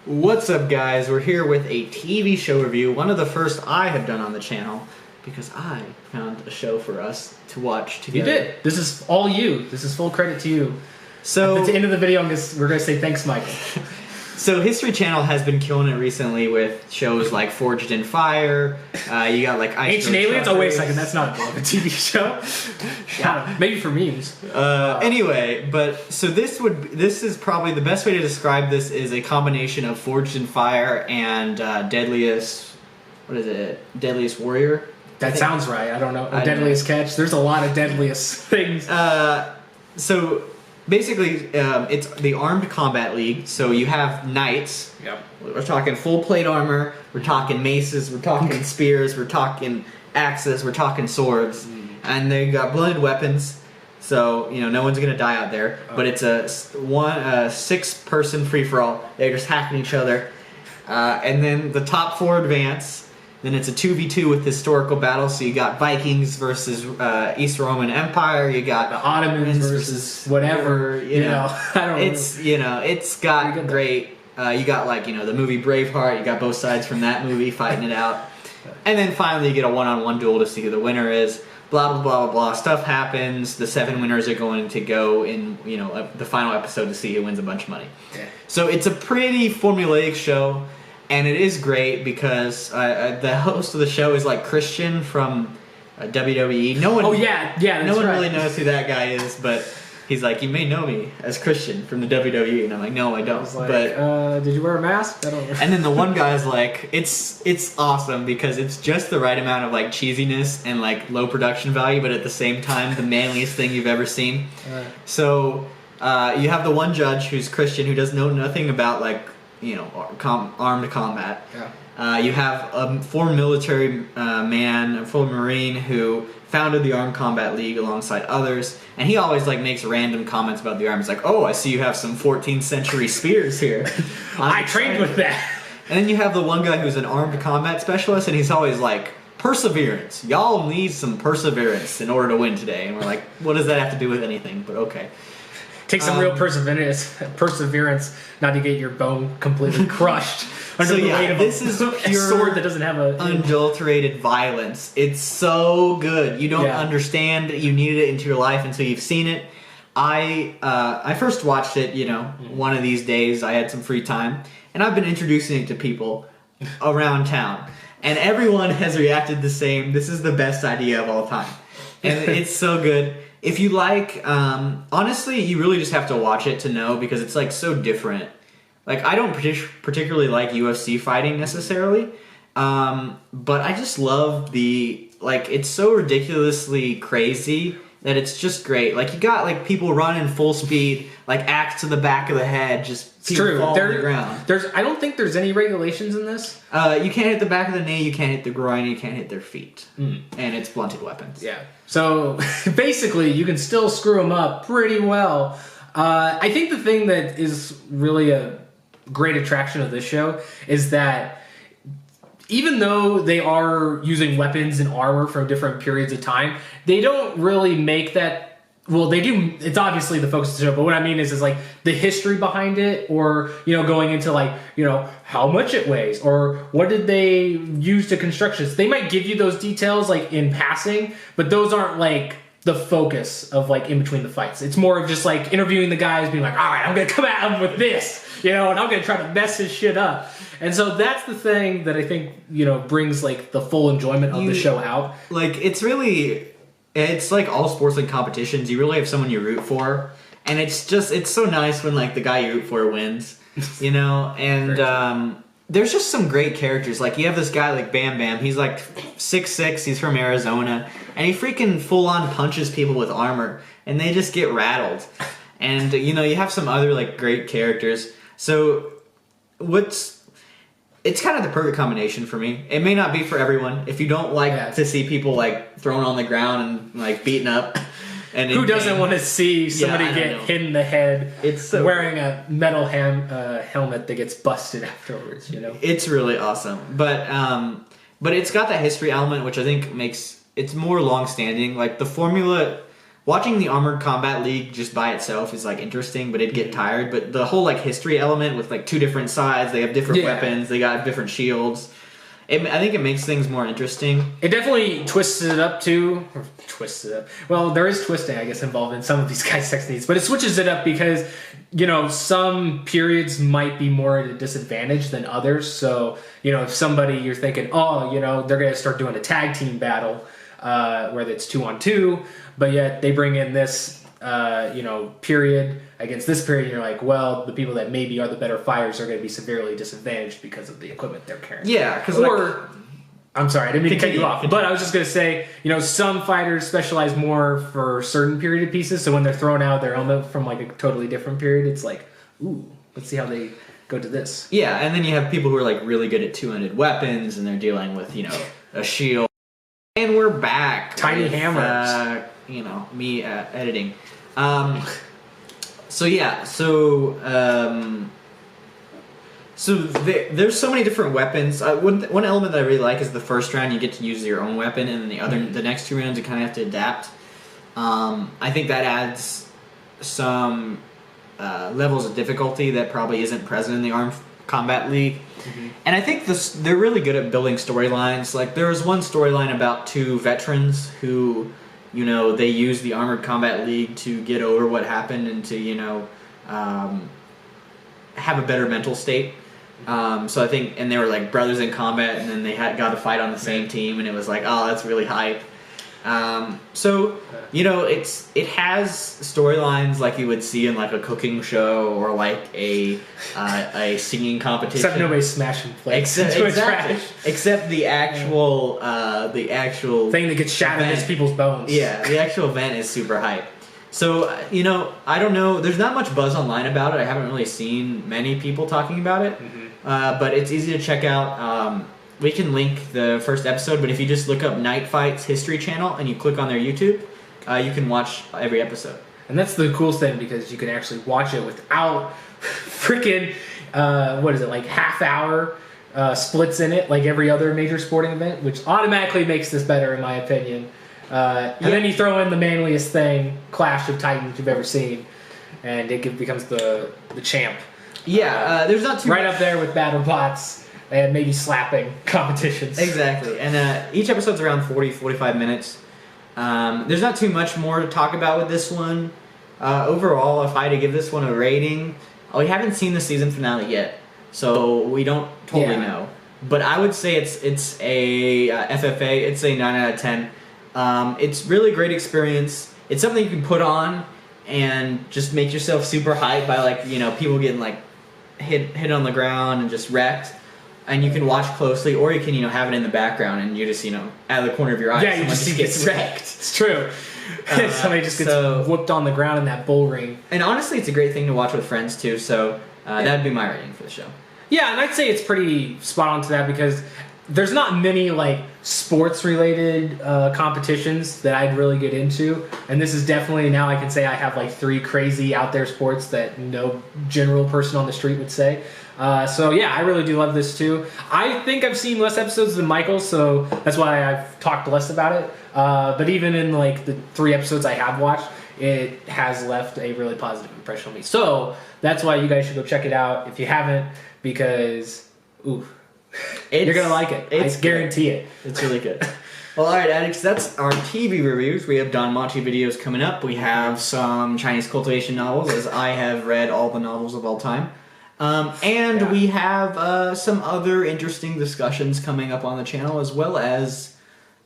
What's up, guys? We're here with a TV show review, one of the first I have done on the channel, because I found a show for us to watch together. You did. This is all you. This is full credit to you. So at the end of the video, we're going to say thanks, Michael. So History Channel has been killing it recently with shows like Forged in Fire. You got like Ancient Aliens. Oh wait a second, that's not a TV show. Yeah, maybe for memes. Anyway, but so this is probably the best way to describe this is a combination of Forged in Fire and Deadliest. What is it? Deadliest Warrior. That sounds right. I don't know. Deadliest Catch. There's a lot of deadliest things. So basically, it's the Armed Combat League. So you have knights. Yep. We're talking full plate armor. We're talking maces. We're talking spears. We're talking axes. We're talking swords. And they got blended weapons. So no one's gonna die out there. But it's a 6-person free for all. They're just hacking each other. And then the top 4 advance. Then it's a 2v2 with historical battles. So you got Vikings versus East Roman Empire. You got the Ottomans versus whatever. You know, I don't know. It's got great. You got like the movie Braveheart. You got both sides from that movie fighting it out. And then finally you get a one-on-one duel to see who the winner is. Blah blah blah blah blah. Stuff happens. The 7 winners are going to go in the final episode to see who wins a bunch of money. Yeah. So it's a pretty formulaic show. And it is great because the host of the show is like Christian from WWE. No one. Oh yeah, that's no one right. really knows who that guy is, but he's like, you may know me as Christian from the WWE, and I'm like, no, I don't. But did you wear a mask? I don't know. And then the one guy's like, it's awesome because it's just the right amount of like cheesiness and like low production value, but at the same time, the manliest thing you've ever seen. So you have the one judge who's Christian who doesn't know nothing about like. Armed combat. Yeah. You have a former military man, a former Marine who founded the Armed Combat League alongside others, and he always like makes random comments about the army. He's like, "Oh, I see you have some 14th century spears here." I trained with that. And then you have the one guy who's an armed combat specialist, and he's always like, "Perseverance. Y'all need some perseverance in order to win today." And we're like, "What does that have to do with anything?" But okay. Take some real perseverance not to get your bone completely crushed under the weight of this is a pure sword that doesn't have a unadulterated violence. It's so good. You don't understand you needed it into your life until you've seen it. I first watched it, one of these days. I had some free time, and I've been introducing it to people around town, and everyone has reacted the same. This is the best idea of all time, and it's so good. If you like, honestly, you really just have to watch it to know because it's like so different. Like I don't particularly like UFC fighting necessarily, but I just love it's so ridiculously crazy that it's just great. Like you got like people running full speed, like axe to the back of the head, just people fall on the ground. I don't think there's any regulations in this. You can't hit the back of the knee, you can't hit the groin, you can't hit their feet, and it's blunted weapons. Yeah. So basically, you can still screw them up pretty well. I think the thing that is really a great attraction of this show is that even though they are using weapons and armor from different periods of time, they don't really make that. Well, they do. It's obviously the focus of the show, but what I mean is like the history behind it, or going into like how much it weighs, or what did they use to construct this. They might give you those details like in passing, but those aren't like the focus of like in between the fights. It's more of just like interviewing the guys, being like, all right, I'm gonna come at him with this, and I'm gonna try to mess his shit up. And so that's the thing that I think brings like the full enjoyment of the show out. Like it's like all sports and competitions. You really have someone you root for, and it's so nice when like the guy you root for wins, And there's just some great characters. Like you have this guy like Bam Bam. He's like 6'6". He's from Arizona, and he freaking full on punches people with armor, and they just get rattled. And you have some other like great characters. So it's kind of the perfect combination for me. It may not be for everyone. If you don't like to see people like thrown on the ground and like beaten up, and who doesn't want to see somebody get hit in the head? It's wearing a metal helmet that gets busted afterwards. It's really awesome. But it's got that history element, which I think makes it's more long standing. Like the formula watching the Armored Combat League just by itself is like interesting, but it'd get tired. But the whole like history element with like two different sides, they have different weapons, they got different shields. I think it makes things more interesting. It definitely twists it up too. Or twists it up. Well, there is twisting, I guess, involved in some of these guys' techniques, but it switches it up because, you know, some periods might be more at a disadvantage than others. So, you know, if somebody you're thinking, oh, you know, they're going to start doing a tag team battle where it's 2-on-2, but yet they bring in this, you know, period against this period, you're like, well, the people that maybe are the better fighters are going to be severely disadvantaged because of the equipment they're carrying. Yeah, because I'm sorry, I didn't mean to cut you off, but I was just going to say, you know, some fighters specialize more for certain period of pieces, so when they're throwing out their helmet from like a totally different period, it's like, ooh, let's see how they go to this. Yeah, and then you have people who are like really good at two-handed weapons, and they're dealing with, you know, a shield. And we're back. Tiny hammers. You know, me editing. So there's so many different weapons. One element that I really like is the first round you get to use your own weapon, and then the next two rounds you kind of have to adapt. I think that adds some levels of difficulty that probably isn't present in the Armed Combat League. Mm-hmm. And I think they're really good at building storylines. Like there was one storyline about two veterans who, you know, they use the Armored Combat League to get over what happened and to, you know, have a better mental state. So I think, and they were like brothers in combat, and then they got to fight on the same team, and it was like, oh, that's really hype. So, you know, it has storylines like you would see in like a cooking show or like a singing competition. Except nobody's smashing plates into a trash. Except the actual thing that gets shot against people's bones. Yeah, the actual event is super hype. So, you know, I don't know. There's not much buzz online about it. I haven't really seen many people talking about it. Mm-hmm. But it's easy to check out. We can link the first episode, but if you just look up Night Fights History Channel and you click on their YouTube, you can watch every episode. And that's the coolest thing because you can actually watch it without freaking, what is it, like half-hour splits in it, like every other major sporting event, which automatically makes this better, in my opinion. And then you throw in the manliest thing, Clash of Titans you've ever seen, and it becomes the champ. Yeah, there's not too right much up there with battle bots and maybe slapping competitions. Exactly, and each episode's around 40-45 minutes. There's not too much more to talk about with this one. Overall, if I had to give this one a rating, we haven't seen the season finale yet, so we don't totally know. But I would say it's a FFA. It's a 9 out of 10. It's really great experience. It's something you can put on and just make yourself super hyped by, like, you know, people getting like hit on the ground and just wrecked. And you can watch closely, or you can, you know, have it in the background and you just, you know, out of the corner of your eye, you just gets wrecked. It's true. Somebody just gets whooped on the ground in that bull ring. And honestly, it's a great thing to watch with friends too. So that'd be my rating for the show. Yeah, and I'd say it's pretty spot on to that because there's not many like sports related competitions that I'd really get into, and this is definitely, now I can say I have like 3 crazy out there sports that no general person on the street would say. So yeah, I really do love this too. I think I've seen less episodes than Michael, so that's why I've talked less about it. But even in like the 3 episodes I have watched, it has left a really positive impression on me. So that's why you guys should go check it out if you haven't, because you're gonna like it. I guarantee it. It's really good. Well, all right, addicts, that's our TV reviews. We have Don Monty videos coming up. We have some Chinese cultivation novels, as I have read all the novels of all time. We have some other interesting discussions coming up on the channel, as well as,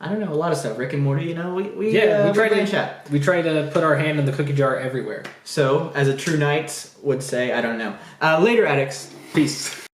I don't know, a lot of stuff. Rick and Morty, you know, we try to chat. We try to put our hand in the cookie jar everywhere. So, as a true knight would say, I don't know. Later, addicts. Peace.